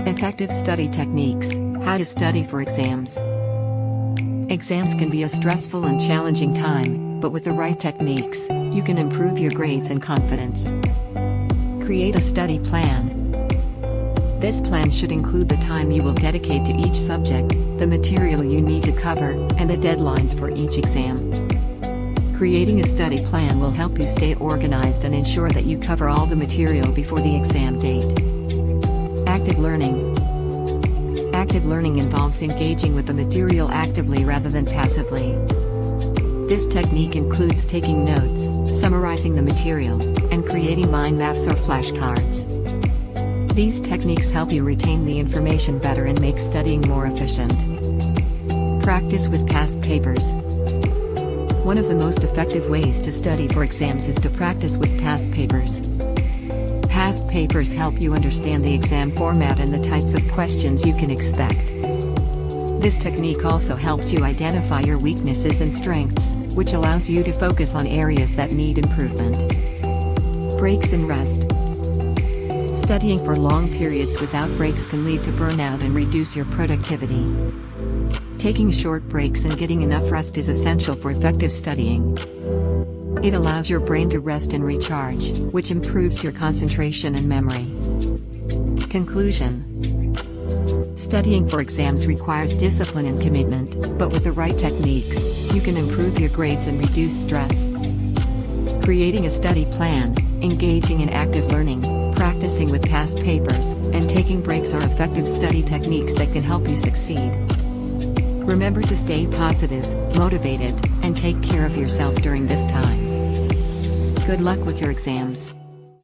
Effective study techniques. How to study for exams. Exams can be a stressful and challenging time, but with the right techniques, you can improve your grades and confidence. Create a study plan. This plan should include the time you will dedicate to each subject, the material you need to cover, and the deadlines for each exam. Creating a study plan will help you stay organized and ensure that you cover all the material before the exam date. Active learning. Active learning involves engaging with the material actively rather than passively. This technique includes taking notes, summarizing the material, and creating mind maps or flashcards. These techniques help you retain the information better and make studying more efficient. Practice with past papers. One of the most effective ways to study for exams is to practice with past papers. Past papers help you understand the exam format and the types of questions you can expect. This technique also helps you identify your weaknesses and strengths, which allows you to focus on areas that need improvement. Breaks and rest. Studying for long periods without breaks can lead to burnout and reduce your productivity. Taking short breaks and getting enough rest is essential for effective studying. It allows your brain to rest and recharge, which improves your concentration and memory. Conclusion. Studying for exams requires discipline and commitment, but with the right techniques, you can improve your grades and reduce stress. Creating a study plan, engaging in active learning, practicing with past papers, and taking breaks are effective study techniques that can help you succeed. Remember to stay positive, motivated, and take care of yourself during this time. Good luck with your exams.